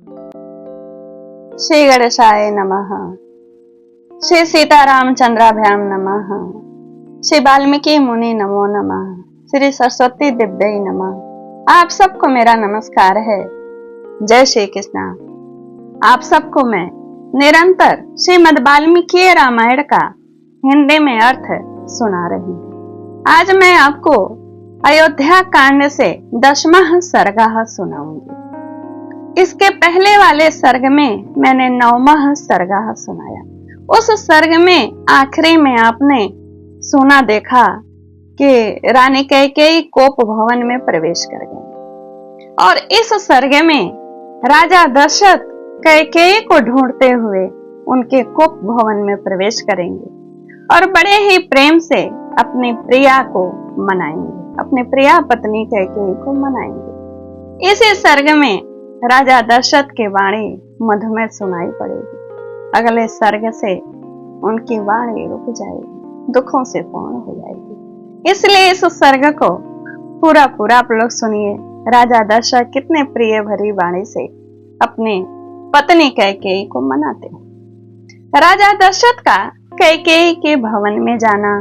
श्री गणेशाय नमः। श्री सीतारामचंद्राभ्याम नमः। श्री वाल्मीकि मुनि नमो नमः। श्री सरस्वती दिव्यै नमः। आप सबको मेरा नमस्कार है। जय श्री कृष्णा। आप सबको मैं निरंतर श्रीमद् वाल्मीकि रामायण का हिंदी में अर्थ सुना रही हूँ। आज मैं आपको अयोध्या कांड से 10वां सर्ग सुनाऊंगी। इसके पहले वाले सर्ग में मैंने 9वां सर्ग सुनाया। उस सर्ग में आखिरी में आपने सुना देखा कि रानी कैकेयी कोप भवन में प्रवेश कर गई और इस सर्ग में राजा दशरथ कैकेयी को ढूंढते हुए उनके कोप भवन में प्रवेश करेंगे और बड़े ही प्रेम से अपनी प्रिया को मनाएंगे, अपनी प्रिया पत्नी कैकेयी को मनाएंगे। इसी सर्ग में राजा दशरथ की वाणी मधुमेह सुनाई पड़ेगी। अगले सर्ग से उनकी वाणी रुक जाएगी, दुखों से पूर्ण हो जाएगी। इसलिए इस सर्ग को पूरा आप लोग सुनिए। राजा दशरथ कितने प्रिय भरी वाणी से अपने पत्नी कैकेयी को मनाते हैं। राजा दशरथ का कैकेयी के भवन में जाना,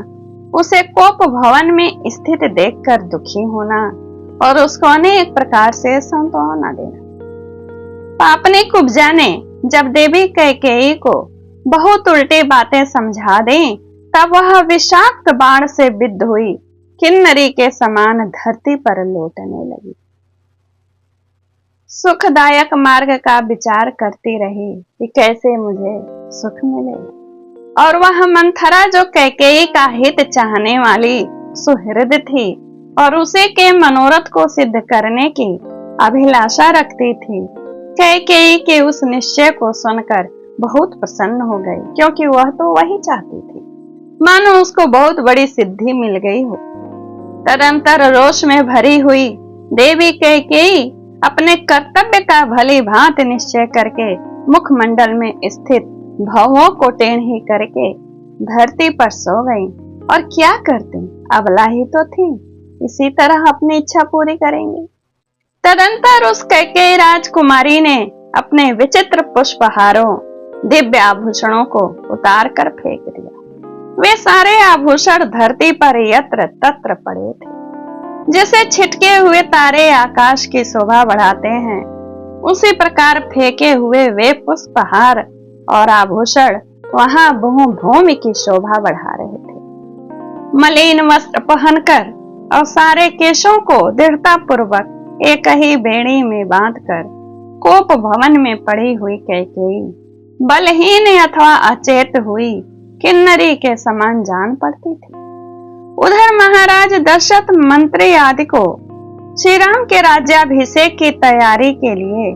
उसे कोप भवन में स्थित देखकर दुखी होना और उसको अनेक प्रकार से सांत्वना देना। पापनी कुब्जा ने जब देवी कैकेयी को बहुत उल्टी बातें समझा दें, तब वह विषाक्त बाण से विद्ध हुई किन्नरी के समान धरती पर लौटने लगी। सुखदायक मार्ग का विचार करती रही कि कैसे मुझे सुख मिलेगा। और वह मंथरा जो कैकेयी का हित चाहने वाली सुहृद थी और उसे के मनोरथ को सिद्ध करने की अभिलाषा रखती थी, कैकेयी के उस निश्चय को सुनकर बहुत प्रसन्न हो गई, क्योंकि वह तो वही चाहती थी, मानो उसको बहुत बड़ी सिद्धि मिल गई हो। तदंतर रोष में भरी हुई देवी कैकेयी अपने कर्तव्य का भली भांति निश्चय करके मुखमंडल में स्थित भवों को टेढ़ी करके धरती पर सो गई। और क्या करती, अबला ही तो थी, इसी तरह अपनी इच्छा पूरी करेंगी। तदंतर उस कैकेयी राजकुमारी ने अपने विचित्र पुष्पहारों, दिव्य आभूषणों को उतार कर फेंक दिया। वे सारे आभूषण धरती पर यत्र तत्र पड़े थे। जैसे छिटके हुए तारे आकाश की शोभा बढ़ाते हैं, उसी प्रकार फेंके हुए वे पुष्पहार और आभूषण वहां भूमि की शोभा बढ़ा रहे थे। मलिन वस्त्र पहनकर और सारे केशों को दृढ़ता पूर्वक एक ही बेड़ी में बांधकर कोप भवन में पड़ी हुई कैकेयी बलहीन अथवा अचेत हुई किन्नरी के समान जान पड़ती थी। उधर महाराज दशरथ मंत्री आदि को श्री राम के राज्याभिषेक की तैयारी के लिए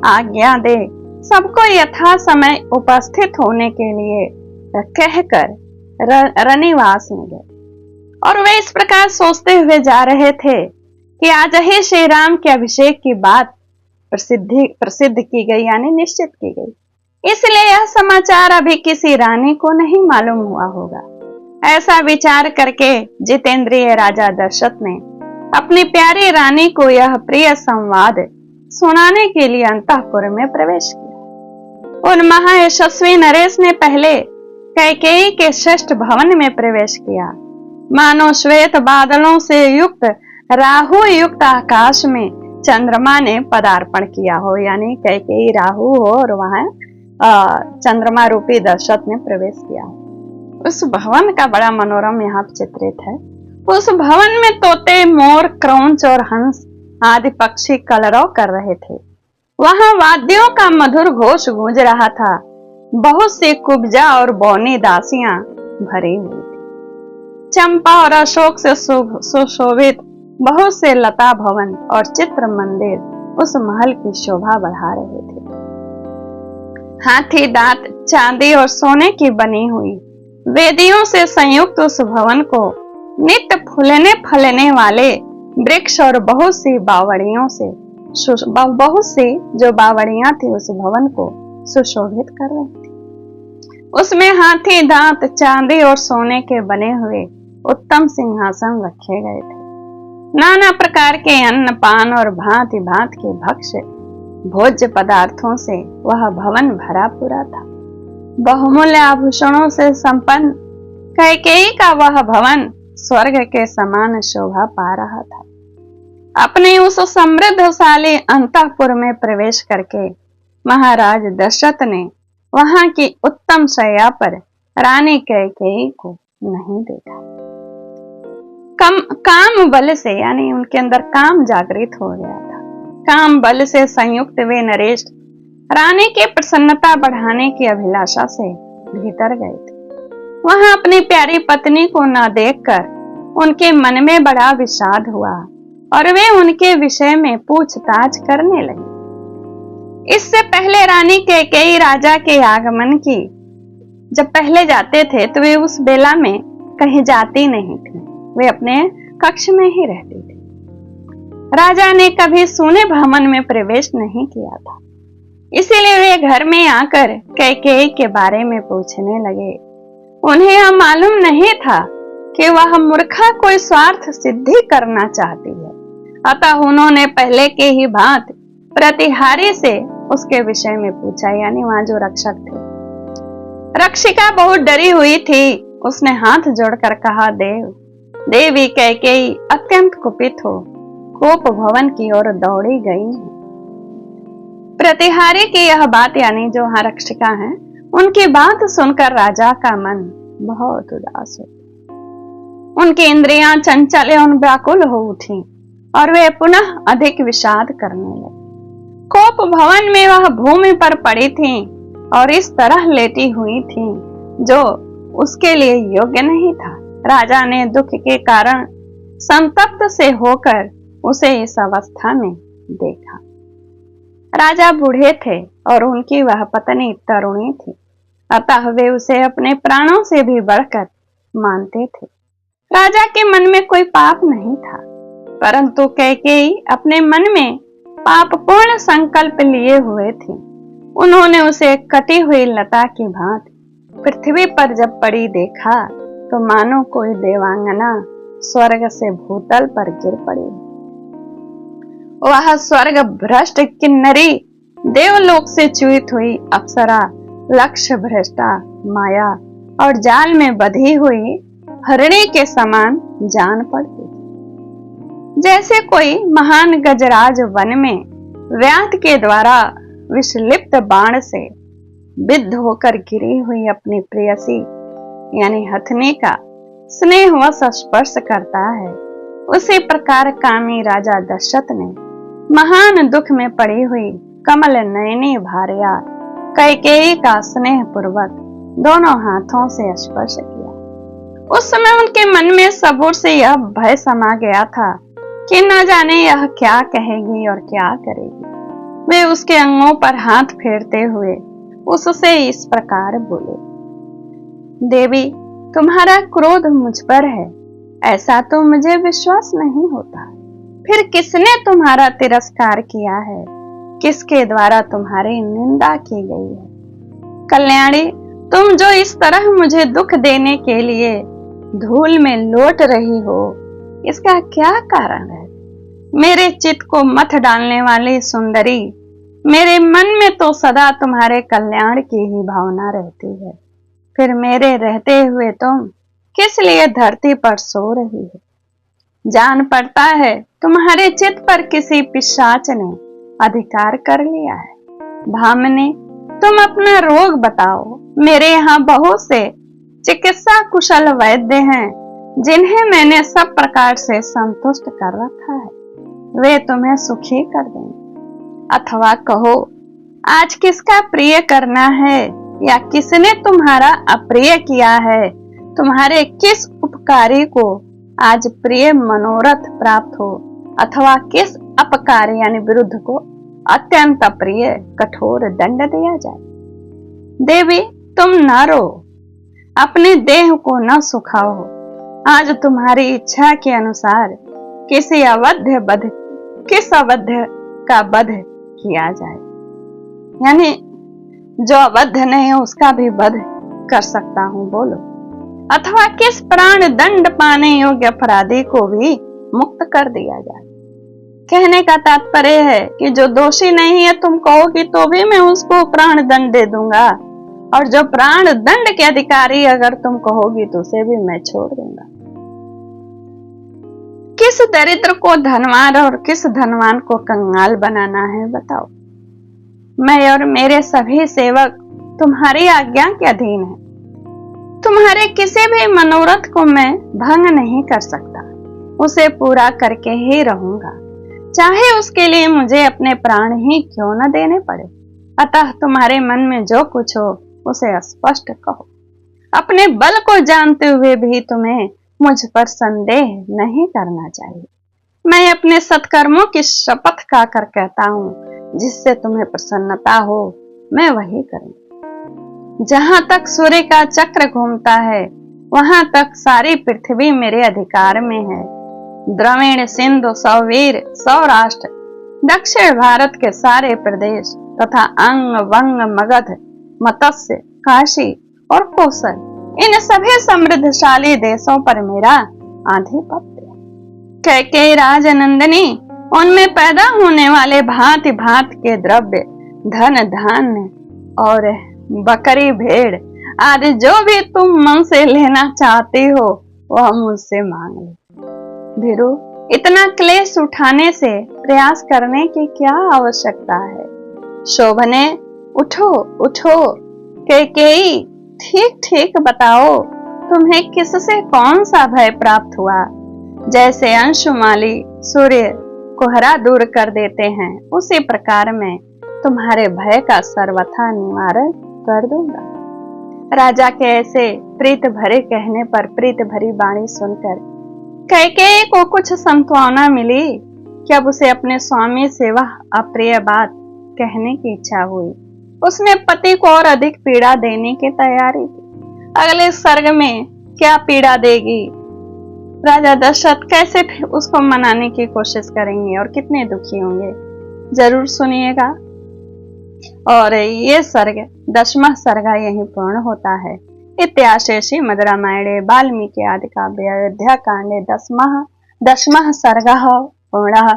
आज्ञा दे सबको यथा समय उपस्थित होने के लिए कहकर रनिवास में गए। और वे इस प्रकार सोचते हुए जा रहे थे कि आज ही श्री राम के अभिषेक की बात प्रसिद्ध की गई, यानी निश्चित की गई। इसलिए यह समाचार अभी किसी रानी को नहीं मालूम हुआ होगा। ऐसा विचार करके जितेंद्रिय राजा दशरथ ने अपनी प्यारी रानी को यह प्रिय संवाद सुनाने के लिए अंतःपुर में प्रवेश किया। उन महायशस्वी नरेश ने पहले कैकेयी के श्रेष्ठ भवन में प्रवेश किया। मानो श्वेत बादलों से युक्त राहु युक्त आकाश में चंद्रमा ने पदार्पण किया हो, यानी कैकेयी राहु हो और वहां चंद्रमा रूपी दशरथ ने प्रवेश किया। उस भवन का बड़ा मनोरम यहाँ चित्रित है। उस भवन में तोते, मोर, क्रौंच और हंस आदि पक्षी कलरव कर रहे थे। वहां वाद्यों का मधुर घोष गूंज रहा था। बहुत सी कुब्जा और बौनी दासियां भरी हुई थी। चंपा और अशोक से सुशोभित बहुत से लता भवन और चित्र मंदिर उस महल की शोभा बढ़ा रहे थे। हाथी दांत, चांदी और सोने की बनी हुई वेदियों से संयुक्त उस भवन को नित्य फूलने फलने वाले वृक्ष और बहुत सी जो बावड़ियां थी उस भवन को सुशोभित कर रही थी। उसमें हाथी दांत, चांदी और सोने के बने हुए उत्तम सिंहासन रखे गए थे। नाना प्रकार के अन्न पान और भांति भांति के भक्ष्य भोज्य पदार्थों से वह भवन भरा पूरा था। बहुमूल्य आभूषणों से संपन्न कैकेयी का वह भवन स्वर्ग के समान शोभा पा रहा था। अपने उस समृद्धशाली अंतःपुर में प्रवेश करके महाराज दशरथ ने वहां की उत्तम शैया पर रानी कैकेयी को नहीं देखा। काम बल से, यानी उनके अंदर काम जागृत हो गया था। काम बल से संयुक्त वे नरेश रानी की प्रसन्नता बढ़ाने की अभिलाषा से भीतर गए थे। वहां अपनी प्यारी पत्नी को न देखकर उनके मन में बड़ा विषाद हुआ और वे उनके विषय में पूछताछ करने लगी। इससे पहले रानी कैकेयी राजा के आगमन की जब पहले जाते थे तो वे उस बेला में कहीं जाती नहीं थी, वे अपने कक्ष में ही रहती थी। राजा ने कभी सोने भवन में प्रवेश नहीं किया था, इसीलिए वे घर में आकर कैकेयी के बारे में पूछने लगे। उन्हें यह मालूम नहीं था कि वह मूर्खा कोई स्वार्थ सिद्धि करना चाहती है, अतः उन्होंने पहले के ही भांति प्रतिहारी से उसके विषय में पूछा, यानी वहां जो रक्षक थे। रक्षिका बहुत डरी हुई थी, उसने हाथ जोड़कर कहा, देवी कैकेयी अत्यंत कुपित हो कोप भवन की ओर दौड़ी गई है। प्रतिहारी की यह बात, यानी जो वहां रक्षिका हैं, उनकी बात सुनकर राजा का मन बहुत उदास हो, उनकी इंद्रियां चंचल एवं व्याकुल हो उठी और वे पुनः अधिक विषाद करने लगे। कोप भवन में वह भूमि पर पड़ी थी और इस तरह लेटी हुई थी जो उसके लिए योग्य नहीं था। राजा ने दुख के कारण संतप्त से होकर उसे इस अवस्था में देखा। राजा बूढ़े थे और उनकी वह पत्नी तरुणी थी, अतः वे उसे अपने प्राणों से भी बढ़कर मानते थे। राजा के मन में कोई पाप नहीं था, परंतु कैकेयी अपने मन में पापपूर्ण संकल्प लिए हुए थी। उन्होंने उसे कटी हुई लता की भांति पृथ्वी पर जब पड़ी देखा तो मानो कोई देवांगना स्वर्ग से भूतल पर गिर पड़ी। वह स्वर्ग भ्रष्ट किन्नरी, देवलोक से च्युत हुई अप्सरा, लक्ष्य भ्रष्टा माया और जाल में बंधी हुई हरिणी के समान जान पड़ती। जैसे कोई महान गजराज वन में व्याध के द्वारा विषलिप्त बाण से विद्ध होकर गिरी हुई अपनी प्रेयसी यानी हथनी का स्नेहवश स्पर्श करता है, उसी प्रकार कामी राजा दशरथ ने महान दुख में पड़ी हुई कमल नयनी भार्या कैकेयी का स्नेह पूर्वक दोनों हाथों से स्पर्श किया। उस समय उनके मन में सबूर से यह भय समा गया था कि न जाने यह क्या कहेगी और क्या करेगी। वे उसके अंगों पर हाथ फेरते हुए उससे इस प्रकार बोले, देवी तुम्हारा क्रोध मुझ पर है, ऐसा तो मुझे विश्वास नहीं होता। फिर किसने तुम्हारा तिरस्कार किया है, किसके द्वारा तुम्हारी निंदा की गई है? कल्याणी, तुम जो इस तरह मुझे दुख देने के लिए धूल में लौट रही हो, इसका क्या कारण है? मेरे चित्त को मथ डालने वाली सुंदरी, मेरे मन में तो सदा तुम्हारे कल्याण की ही भावना रहती है, फिर मेरे रहते हुए तुम किस लिए धरती पर सो रही हो? जान पड़ता है तुम्हारे चित्त पर किसी पिशाच ने अधिकार कर लिया है। भामिनी, तुम अपना रोग बताओ। मेरे यहाँ बहुत से चिकित्सा कुशल वैद्य हैं जिन्हें मैंने सब प्रकार से संतुष्ट कर रखा है, वे तुम्हें सुखी कर देंगे। अथवा कहो, आज किसका प्रिय करना है या किसने तुम्हारा अप्रिय किया है? तुम्हारे किस उपकारी को आज प्रिय मनोरथ प्राप्त हो, अथवा किस अपकारी यानी विरुद्ध को अत्यंत अप्रिय कठोर दंड दिया जाए? देवी, तुम न रो, अपने देह को न सुखाओ। आज तुम्हारी इच्छा के अनुसार किस अवध्य का वध किया जाए, यानी जो अवध नहीं है उसका भी वध कर सकता हूं, बोलो। अथवा किस प्राण दंड पाने योग्य अपराधी को भी मुक्त कर दिया जाए। कहने का तात्पर्य है कि जो दोषी नहीं है तुम कहोगी तो भी मैं उसको प्राण दंड दे दूंगा, और जो प्राण दंड के अधिकारी अगर तुम कहोगी तो उसे भी मैं छोड़ दूंगा। किस दरिद्र को धनवान और किस धनवान को कंगाल बनाना है बताओ। मैं और मेरे सभी सेवक तुम्हारी आज्ञा के अधीन है। तुम्हारे किसी भी मनोरथ को मैं भंग नहीं कर सकता, उसे पूरा करके ही रहूंगा, चाहे उसके लिए मुझे अपने प्राण ही क्यों न देने पड़े। अतः तुम्हारे मन में जो कुछ हो उसे स्पष्ट कहो। अपने बल को जानते हुए भी तुम्हें मुझ पर संदेह नहीं करना चाहिए। मैं अपने सत्कर्मों की शपथ खाकर कहता हूँ, जिससे तुम्हें प्रसन्नता हो मैं वही करूँ। जहां तक सूर्य का चक्र घूमता है वहां तक सारी पृथ्वी मेरे अधिकार में है। द्रविड़, सिंधु, सौवीर, सौराष्ट्र, दक्षिण भारत के सारे प्रदेश तथा अंग, वंग, मगध, मत्स्य, काशी और कोसल, इन सभी समृद्धशाली देशों पर मेरा आधिपत्य है। कैकेयी राजनंदिनी, उनमें पैदा होने वाले भांति भांति के द्रव्य, धन, धान्य और बकरी, भेड़ आदि जो भी तुम मन से लेना चाहती हो वह मुझसे मांग लो। भीरू, इतना क्लेश उठाने से प्रयास करने की क्या आवश्यकता है। शोभने, उठो उठो। कैकेयी, ठीक ठीक बताओ, तुम्हें किससे कौन सा भय प्राप्त हुआ। जैसे अंशुमाली सूर्य कोहरा दूर कर देते हैं, उसी प्रकार मैं तुम्हारे भय का सर्वथा निवारण कर दूंगा। राजा के ऐसे प्रीत भरे कहने पर प्रीत भरी वाणी सुनकर कैकेयी को कुछ सांत्वना मिली कि अब उसे अपने स्वामी से वह अप्रिय बात कहने की इच्छा हुई। उसने पति को और अधिक पीड़ा देने की तैयारी की। अगले सर्ग में क्या पीड़ा देगी, राजा दशरथ कैसे उसको मनाने की कोशिश करेंगे और कितने दुखी होंगे, जरूर सुनिएगा। और ये सर्ग 10वां सर्ग यहीं पूर्ण होता है। इत्याशे श्रीमद् रामायणे वाल्मीकि आदि काव्ये अयोध्या कांडे 10वां सर्ग पूर्ण।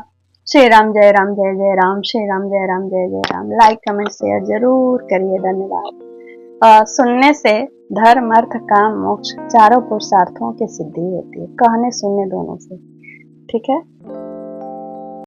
श्री राम जय राम जय जय राम, श्री राम जय राम जय जय राम। लाइक कमेंट शेयर जरूर करिए, धन्यवाद। सुनने से धर्म, अर्थ, काम, मोक्ष चारों पुरुषार्थों की सिद्धि होती है। कहने सुनने दोनों से, ठीक है।